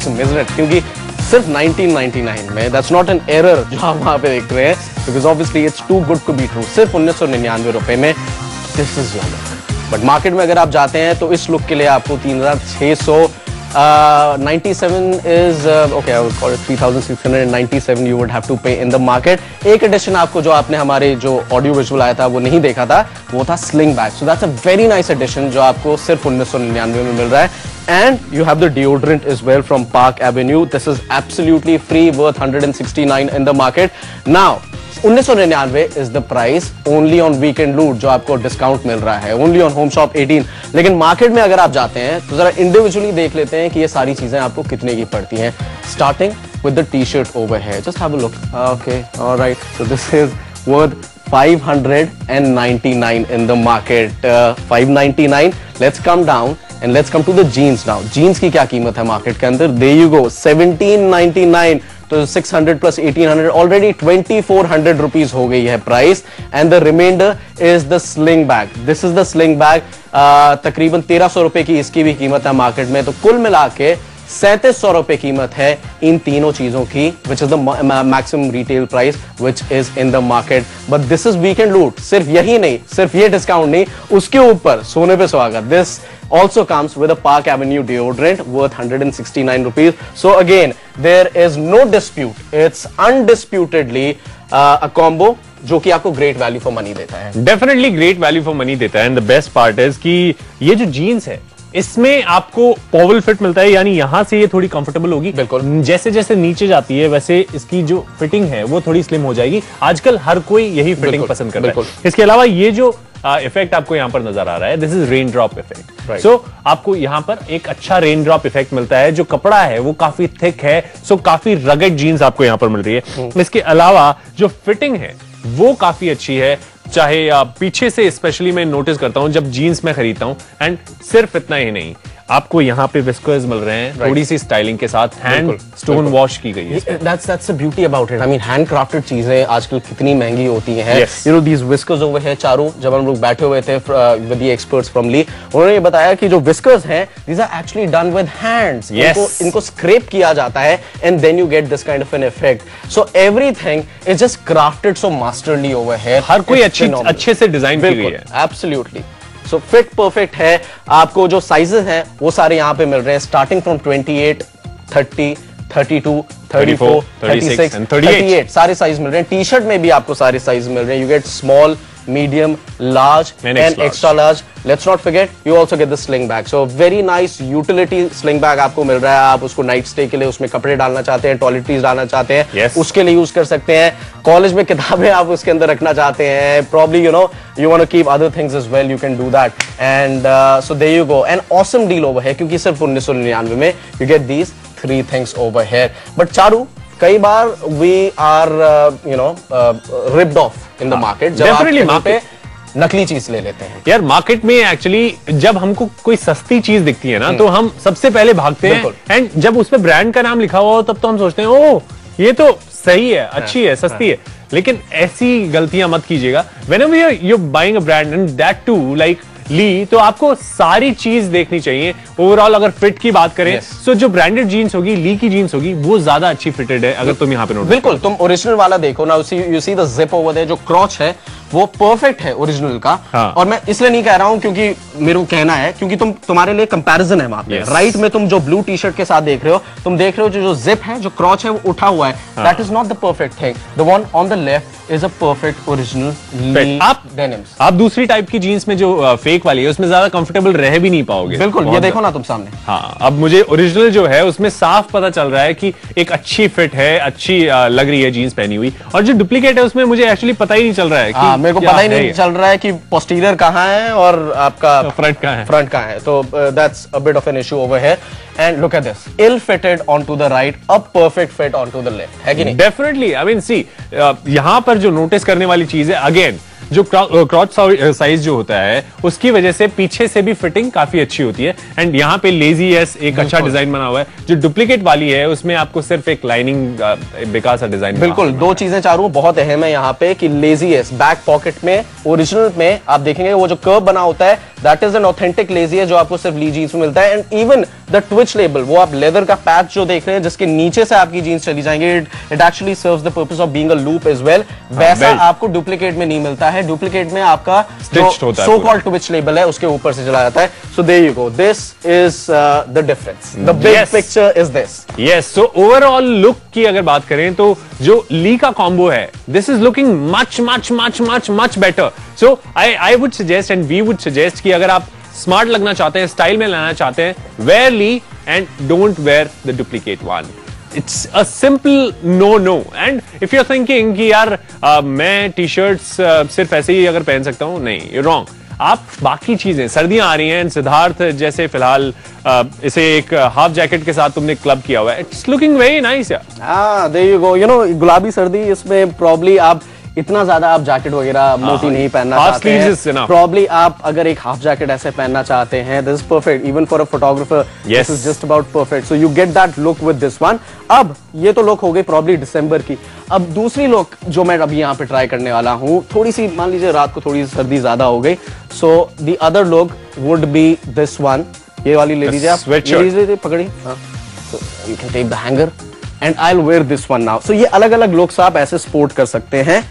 awesome, isn't it? क्योंकि सिर्फ 1999 में, that's not an error जो आप वहाँ पे देख रहे हैं, because obviously it's too good to be true. सिर्फ 1999 रुपए में this is your look. But market में अगर आप जाते हैं तो इस लुक के लिए आपको 3600 97 is okay, I would call it 3697 you would have to pay in the market. एक एडिशन आपको जो आपने हमारे जो ऑडियो विजुअल आया था वो नहीं देखा था, वो था sling bag. So that's a very nice addition जो आपको सिर्फ 1999 में मिल रहा है. And you have the deodorant as well from Park Avenue. This is absolutely free, worth 169 in the market. Now 1999 is the price only on weekend loot जो आपको discount मिल रहा है, only on Home Shop 18. लेकिन market में अगर आप जाते हैं तो जरा इंडिविजुअली देख लेते हैं कि ये सारी चीजें आपको कितने की पड़ती हैं. Starting with the T shirt over है, just have a look. Okay, alright, so this is worth 599 in the market. 599. Let's come down and let's come to the jeans now. Jeans की क्या कीमत है मार्केट के अंदर? There you go, 1799. तो 600 plus 1800, already 2400 rupees हो गई है price. And the remainder is the sling bag. This is the sling bag. तकरीबन 1300 रुपए की इसकी भी कीमत है मार्केट में. तो कुल मिला के 3700 रुपए कीमत है इन तीनों चीजों की, which is the maximum retail price which is in the market. But this is weekend loot. सिर्फ यही नहीं, सिर्फ ये डिस्काउंट नहीं, उसके ऊपर सोने पे सुहागा. This also comes with a Park Avenue deodorant worth 169 rupees. So again, there is no dispute. It's undisputedly a combo जो कि आपको ग्रेट वैल्यू फॉर मनी देता है. Definitely great value for money देता है. And the best part is कि ये जो जीन्स है इसमें आपको पॉवल फिट मिलता है, यानी यहां से ये थोड़ी कंफर्टेबल होगी. बिल्कुल. जैसे जैसे नीचे जाती है वैसे इसकी जो फिटिंग है वो थोड़ी स्लिम हो जाएगी. आजकल हर कोई यही फिटिंग पसंद करता है. इसके अलावा ये जो इफेक्ट आपको यहाँ पर नजर आ रहा है, this is raindrop effect. So आपको यहाँ पर एक अच्छा रेन ड्रॉप इफेक्ट मिलता है. जो कपड़ा है वो काफी थिक है, सो काफी रगड जीन्स आपको यहाँ पर मिल रही है. इसके अलावा जो फिटिंग है वो काफी अच्छी है. चाहे पीछे से स्पेशली मैं नोटिस करता हूं जब जीन्स में खरीदता हूं. एंड सिर्फ इतना ही नहीं, आपको यहाँ पे विस्कर्स मिल रहे हैं थोड़ी सी स्टाइलिंग के साथ. हैंड स्टोन वॉश की गई है. That's the beauty about it. I mean, handcrafted चीजें आजकल कितनी महंगी होती हैं. You know these whiskers over here, चारों जब हम लोग बैठे हुए थे with the experts from Lee, उन्होंने ये बताया कि जो whiskers हैं, these are actually done with hands. इनको scrape किया जाता है and then you get this kind of an effect. So everything is just crafted so masterly over here. हर कोई अच्छे से डिजाइन की गई है. Absolutely. सो फिट परफेक्ट है. आपको जो साइजेस हैं वो सारे यहाँ पे मिल रहे हैं, स्टार्टिंग फ्रॉम 28, 30, 32, 34, 36 and 38. सारे साइज मिल रहे हैं. टी शर्ट में भी आपको सारे साइज मिल रहे हैं. You get small, medium, large and extra large. Let's not forget you also get the sling bag. So very nice utility sling bag आपको मिल रहा है. आप उसको नाइट स्टे के लिए उसमें कपड़े डालना चाहते हैं, टॉयलेटरीज डालना चाहते हैं, उसके लिए यूज कर सकते हैं. कॉलेज में किताबें आप उसके अंदर रखना चाहते हैं, probably you know you want to keep other things as well, you can do that. And so there you go. An awesome deal over here क्योंकि सिर्फ 1999 में you get these 3 things over here. But Charu, कई बार we are ripped off in the market. Definitely market नकली चीज ले लेते हैं. यार मार्केट में एक्चुअली जब हमको कोई सस्ती चीज दिखती है ना तो हम सबसे पहले भागते हैं. एंड जब उसपे ब्रांड का नाम लिखा हुआ हो तब तो हम सोचते हैं ओह ये तो सही है, अच्छी है, सस्ती है. लेकिन ऐसी गलतियां मत कीजिएगा. Whenever you're buying a brand and that too like ली, तो आपको सारी चीज देखनी चाहिए. ओवरऑल अगर फिट की बात करें तो जो ब्रांडेड जीन्स होगी, ली की जीन्स होगी, वो ज्यादा अच्छी फिटेड है. अगर तुम यहाँ पे नोट बिल्कुल तुम ओरिजिनल वाला देखो ना, you see the zip over there, जो क्रॉच है वो परफेक्ट है ओरिजिनल का. और मैं इसलिए नहीं कह रहा हूं क्योंकि मेरे को कहना है क्योंकि तुम्हारे लिए कंपैरिजन है वहां पे. राइट में तुम जो ब्लू टी शर्ट के साथ देख रहे हो, तुम देख रहे हो जो जिप है, जो क्रॉच है वो उठा हुआ है. That is not the perfect thing. The one on the left is a perfect original Lee denims. आप दूसरी टाइप की जीन्स में जो फेक वाली है उसमें ज्यादा कंफर्टेबल रह भी नहीं पाओगे. बिल्कुल, ये देखो ना तुम सामने. हाँ, अब मुझे ओरिजिनल जो है उसमें साफ पता चल रहा है कि एक अच्छी फिट है, अच्छी लग रही है जीन्स पहनी हुई. और जो डुप्लीकेट है उसमें मुझे एक्चुअली पता ही नहीं चल रहा है कि मेरे को पता ही नहीं चल रहा है कि पोस्टीरियर कहाँ है और आपका फ्रंट कहाँ है. तो that's a bit of an issue over here. And look at this, ill fitted onto the right, a perfect fit onto the left, है कि नहीं? डेफिनेटली. आई मीन सी, यहां पर जो नोटिस करने वाली चीज है, अगेन जो क्रॉच साइज जो होता है उसकी वजह से पीछे से भी फिटिंग काफी अच्छी होती है. एंड यहाँ पे लेजी एस एक अच्छा डिजाइन बना हुआ है. जो डुप्लीकेट वाली है उसमें आपको सिर्फ एक लाइनिंग बेकार सा डिजाइन. बिल्कुल, दो चीजें चारों बहुत अहम है यहाँ पे कि लेजी एस बैक पॉकेट में ओरिजिनल में आप देखेंगे वो जो कर्व बना होता है, that is an authentic lazy S जो आपको सिर्फ ली जीन्स में मिलता है. And even the Twitch label, वो आप लेदर का पैच जो देख रहे हैं जिसके नीचे से आपकी जीन्स चली जाएंगे, it actually serves the purpose of being a loop as well. वैसा आपको डुप्लीकेट में नहीं मिलता है, डुप्लीकेट में आपका सो कॉल्ड ट्विच लेबल है उसके ऊपर से चला जाता है। So there you go, this is the difference, the big picture is this. Yes, so overall look की अगर बात करें तो जो ली का कॉम्बो है, this is looking much much much much much better. So I would suggest and we would suggest कि अगर आप स्मार्ट लगना चाहते हैं, स्टाइल में लाना चाहते हैं, wear Lee and don't wear the duplicate one. It's a simple no no. And if you are thinking कि यार मैं टी शर्ट्स सिर्फ ऐसे ही अगर पहन सकता हूं, नहीं, you're wrong। आप बाकी चीजें, सर्दियां आ रही हैं, सिद्धार्थ जैसे फिलहाल इसे एक हाफ जैकेट के साथ तुमने क्लब किया हुआ है, इट्स लुकिंग वेरी नाइस यार। There you go, you know गुलाबी सर्दी, इसमें प्रॉब्ली आप इतना ज्यादा आप जैकेट वगैरह मोटी नहीं पहनना चाहते हैं, प्रॉब्ली आप अगर एक हाफ जैकेट ऐसे पहनना चाहते हैं, this is perfect even for a photographer, this is just about perfect. So you get that look with this one. अब ये तो लुक हो गई प्रॉब्ली दिसंबर की। अब दूसरी लुक जो मैं अभी यहाँ पे ट्राई करने वाला हूँ, थोड़ी सी मान लीजिए रात को थोड़ी सी सर्दी ज्यादा हो गई, so the other look would be this one. ये वाली ले लीजिए आप, पकड़ी, you can take the hanger and I will wear this one now. So ये अलग अलग लुक्स आप ऐसे स्पोर्ट कर सकते हैं।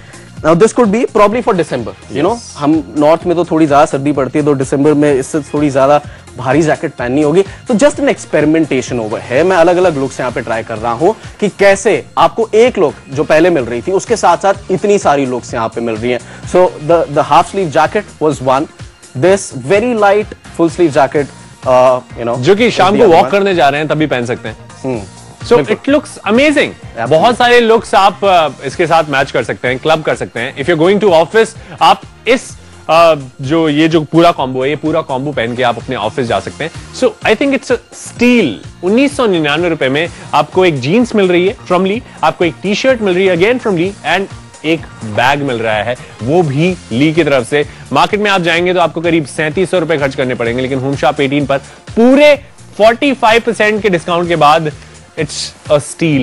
Now this could be probably for December, you know, हम नॉर्थ में तो थोड़ी ज्यादा सर्दी पड़ती है, तो दिसंबर में इससे थोड़ी ज्यादा भारी जैकेट पहननी होगी। तो जस्ट एन एक्सपेरिमेंटेशन ओवर है, मैं अलग अलग लुक्स यहाँ पे ट्राई कर रहा हूँ कि कैसे आपको एक लुक जो पहले मिल रही थी उसके साथ साथ इतनी सारी लुक्स यहाँ पे मिल रही हैं। So the half sleeve jacket was one, this very light full sleeve jacket, you know, जो कि शाम को वॉक करने जा रहे हैं तभी पहन सकते हैं। So it looks amazing. बहुत सारे लुक्स आप इसके साथ मैच कर सकते हैं, क्लब कर सकते हैं। If you're going to office, आप इस ये जो पूरा कॉम्बो है, ये पूरा कॉम्बो पहन के आप अपने ऑफिस जा सकते हैं। So I think it's a steal। 1999 रुपए में आपको एक जीन्स मिल रही है फ्रॉम ली, आपको एक टी शर्ट मिल रही है अगेन फ्रॉम ली, एंड एक बैग मिल रहा है वो भी ली की तरफ से। मार्केट में आप जाएंगे तो आपको करीब 3700 रुपए खर्च करने पड़ेंगे, लेकिन होम शॉप 18 पर पूरे 45% के डिस्काउंट के बाद it's a steal।